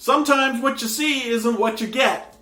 Sometimes what you see isn't what you get.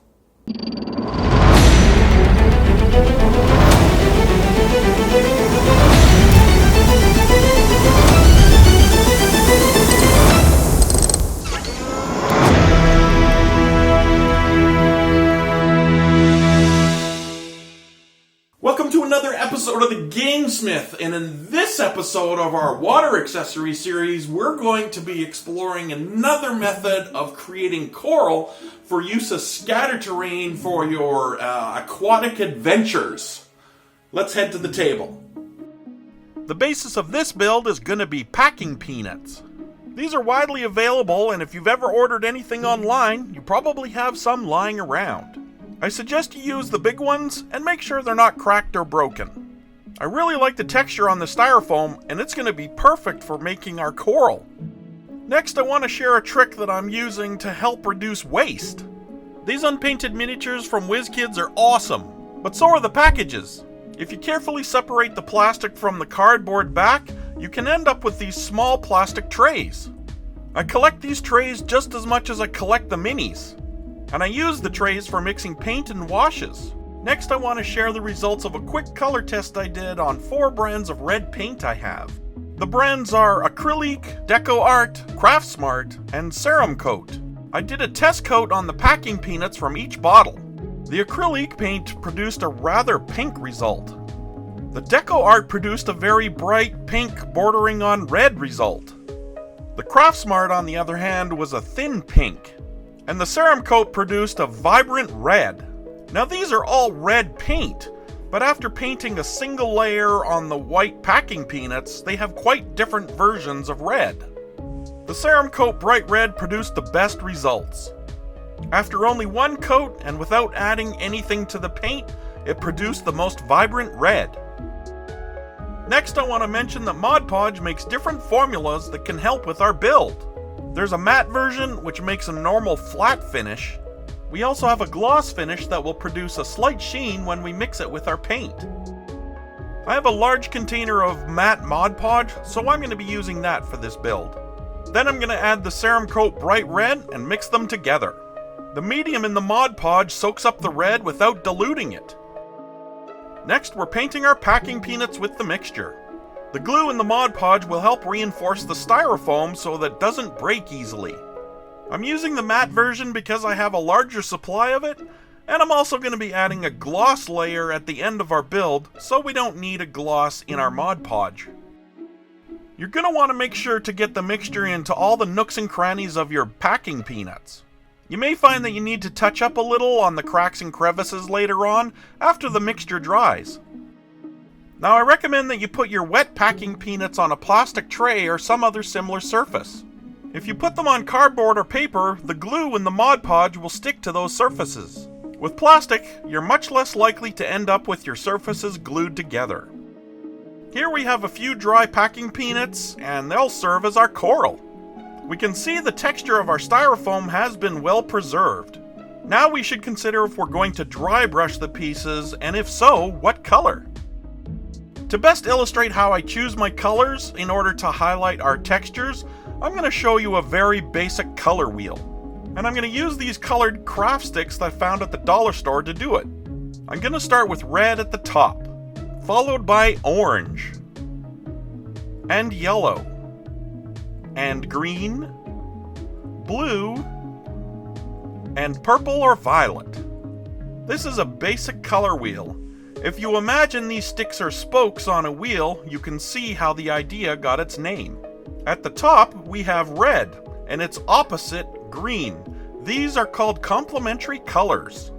Welcome to another episode of the GameSmith, and in this episode of our water accessory series, we're going to be exploring another method of creating coral for use as scatter terrain for your aquatic adventures. Let's head to the table. The basis of this build is going to be packing peanuts. These are widely available, and if you've ever ordered anything online, you probably have some lying around. I suggest you use the big ones and make sure they're not cracked or broken. I really like the texture on the styrofoam, and it's going to be perfect for making our coral. Next, I want to share a trick that I'm using to help reduce waste. These unpainted miniatures from WizKids are awesome, but so are the packages. If you carefully separate the plastic from the cardboard back, you can end up with these small plastic trays. I collect these trays just as much as I collect the minis. And I use the trays for mixing paint and washes. Next, I want to share the results of a quick color test I did on 4 brands of red paint I have. The brands are Acrylic, Deco Art, Craftsmart, and Serum Coat. I did a test coat on the packing peanuts from each bottle. The Acrylic paint produced a rather pink result. The Deco Art produced a very bright pink bordering on red result. The Craftsmart, on the other hand, was a thin pink. And the Serum Coat produced a vibrant red. Now these are all red paint, but after painting a single layer on the white packing peanuts, they have quite different versions of red. The Serum Coat Bright Red produced the best results. After only one coat and without adding anything to the paint, it produced the most vibrant red. Next, I want to mention that Mod Podge makes different formulas that can help with our build. There's a matte version, which makes a normal flat finish. We also have a gloss finish that will produce a slight sheen when we mix it with our paint. I have a large container of matte Mod Podge, so I'm going to be using that for this build. Then I'm going to add the Serum Coat Bright Red and mix them together. The medium in the Mod Podge soaks up the red without diluting it. Next, we're painting our packing peanuts with the mixture. The glue in the Mod Podge will help reinforce the styrofoam so that it doesn't break easily. I'm using the matte version because I have a larger supply of it, and I'm also going to be adding a gloss layer at the end of our build, so we don't need a gloss in our Mod Podge. You're going to want to make sure to get the mixture into all the nooks and crannies of your packing peanuts. You may find that you need to touch up a little on the cracks and crevices later on, after the mixture dries. Now I recommend that you put your wet packing peanuts on a plastic tray or some other similar surface. If you put them on cardboard or paper, the glue in the Mod Podge will stick to those surfaces. With plastic, you're much less likely to end up with your surfaces glued together. Here we have a few dry packing peanuts, and they'll serve as our coral. We can see the texture of our styrofoam has been well preserved. Now we should consider if we're going to dry brush the pieces, and if so, what color. To best illustrate how I choose my colors in order to highlight our textures, I'm going to show you a very basic color wheel. And I'm going to use these colored craft sticks that I found at the dollar store to do it. I'm going to start with red at the top, followed by orange, and yellow, and green, blue, and purple or violet. This is a basic color wheel. If you imagine these sticks are spokes on a wheel, you can see how the idea got its name. At the top, we have red, and its opposite, green. These are called complementary colors.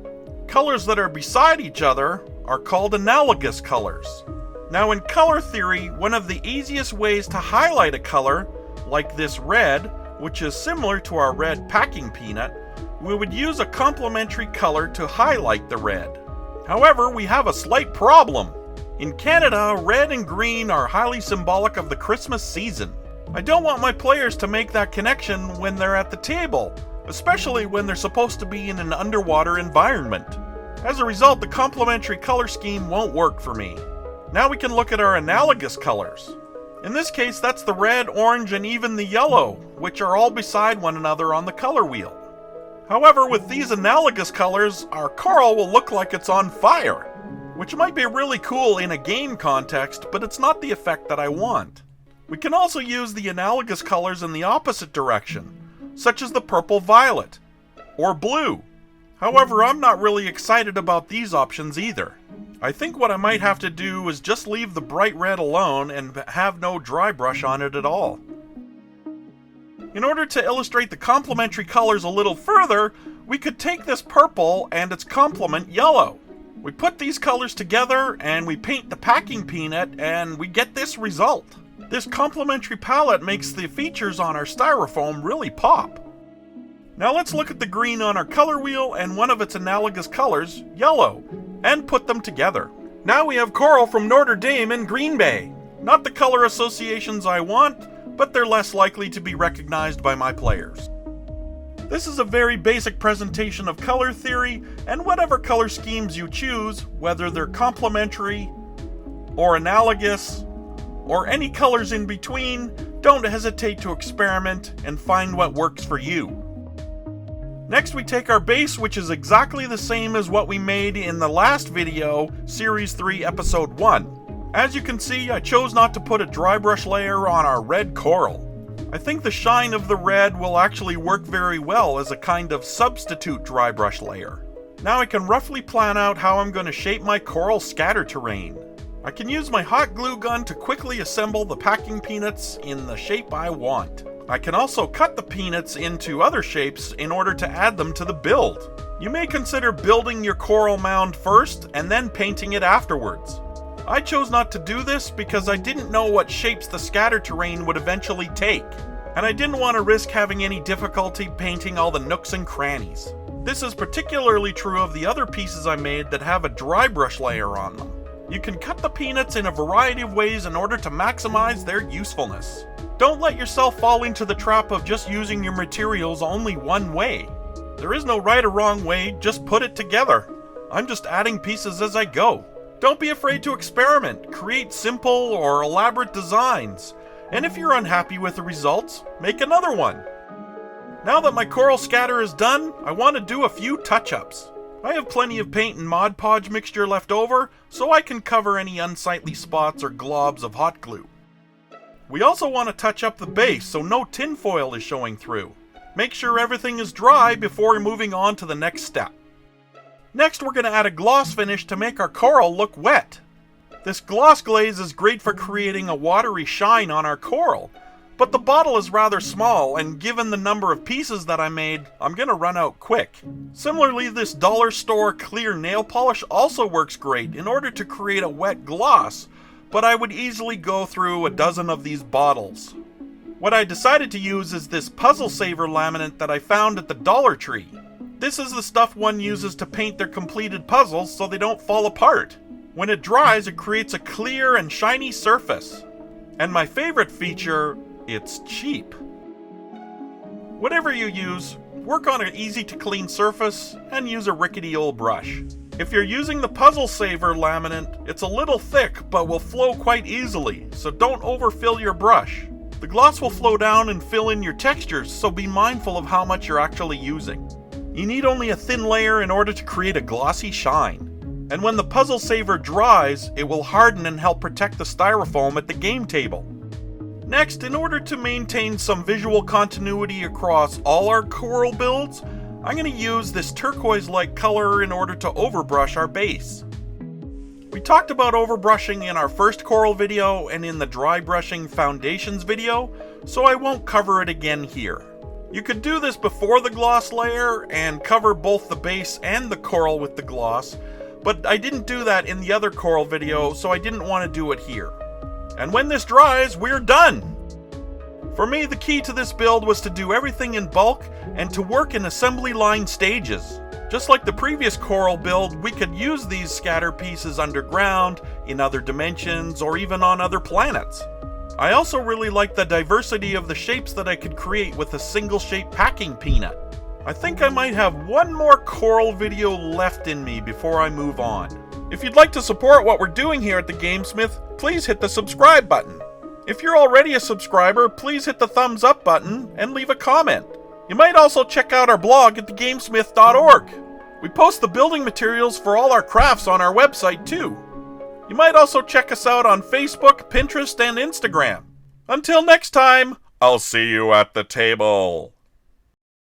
Colors that are beside each other are called analogous colors. Now in color theory, one of the easiest ways to highlight a color, like this red, which is similar to our red packing peanut, we would use a complementary color to highlight the red. However, we have a slight problem. In Canada, red and green are highly symbolic of the Christmas season. I don't want my players to make that connection when they're at the table, especially when they're supposed to be in an underwater environment. As a result, the complementary color scheme won't work for me. Now we can look at our analogous colors. In this case, that's the red, orange, and even the yellow, which are all beside one another on the color wheel. However, with these analogous colors, our coral will look like it's on fire, which might be really cool in a game context, but it's not the effect that I want. We can also use the analogous colors in the opposite direction, such as the purple-violet, or blue. However, I'm not really excited about these options either. I think what I might have to do is just leave the bright red alone and have no dry brush on it at all. In order to illustrate the complementary colors a little further, we could take this purple and its complement yellow. We put these colors together and we paint the packing peanut and we get this result. This complementary palette makes the features on our styrofoam really pop. Now let's look at the green on our color wheel and one of its analogous colors, yellow, and put them together. Now we have coral from Notre Dame and Green Bay. Not the color associations I want, but they're less likely to be recognized by my players. This is a very basic presentation of color theory, and whatever color schemes you choose, whether they're complementary, or analogous, or any colors in between, don't hesitate to experiment and find what works for you. Next we take our base, which is exactly the same as what we made in the last video, Series 3, Episode 1. As you can see, I chose not to put a dry brush layer on our red coral. I think the shine of the red will actually work very well as a kind of substitute dry brush layer. Now I can roughly plan out how I'm going to shape my coral scatter terrain. I can use my hot glue gun to quickly assemble the packing peanuts in the shape I want. I can also cut the peanuts into other shapes in order to add them to the build. You may consider building your coral mound first and then painting it afterwards. I chose not to do this because I didn't know what shapes the scatter terrain would eventually take, and I didn't want to risk having any difficulty painting all the nooks and crannies. This is particularly true of the other pieces I made that have a dry brush layer on them. You can cut the peanuts in a variety of ways in order to maximize their usefulness. Don't let yourself fall into the trap of just using your materials only one way. There is no right or wrong way, just put it together. I'm just adding pieces as I go. Don't be afraid to experiment, create simple or elaborate designs, and if you're unhappy with the results, make another one. Now that my coral scatter is done, I want to do a few touch-ups. I have plenty of paint and Mod Podge mixture left over, so I can cover any unsightly spots or globs of hot glue. We also want to touch up the base so no tinfoil is showing through. Make sure everything is dry before moving on to the next step. Next, we're going to add a gloss finish to make our coral look wet. This gloss glaze is great for creating a watery shine on our coral, but the bottle is rather small, and given the number of pieces that I made, I'm going to run out quick. Similarly, this dollar store clear nail polish also works great in order to create a wet gloss, but I would easily go through a dozen of these bottles. What I decided to use is this Puzzle Saver laminate that I found at the Dollar Tree. This is the stuff one uses to paint their completed puzzles so they don't fall apart. When it dries, it creates a clear and shiny surface. And my favorite feature, it's cheap. Whatever you use, work on an easy to clean surface and use a rickety old brush. If you're using the Puzzle Saver laminate, it's a little thick but will flow quite easily, so don't overfill your brush. The gloss will flow down and fill in your textures, so be mindful of how much you're actually using. You need only a thin layer in order to create a glossy shine. And when the Puzzle Saver dries, it will harden and help protect the styrofoam at the game table. Next, in order to maintain some visual continuity across all our coral builds, I'm going to use this turquoise-like color in order to overbrush our base. We talked about overbrushing in our first coral video and in the dry brushing foundations video, so I won't cover it again here. You could do this before the gloss layer and cover both the base and the coral with the gloss, but I didn't do that in the other coral video, so I didn't want to do it here. And when this dries, we're done! For me, the key to this build was to do everything in bulk and to work in assembly line stages. Just like the previous coral build, we could use these scatter pieces underground, in other dimensions, or even on other planets. I also really like the diversity of the shapes that I could create with a single shape packing peanut. I think I might have one more coral video left in me before I move on. If you'd like to support what we're doing here at the GameSmith, please hit the subscribe button. If you're already a subscriber, please hit the thumbs up button and leave a comment. You might also check out our blog at TheGameSmith.org. We post the building materials for all our crafts on our website too. You might also check us out on Facebook, Pinterest, and Instagram. Until next time, I'll see you at the table.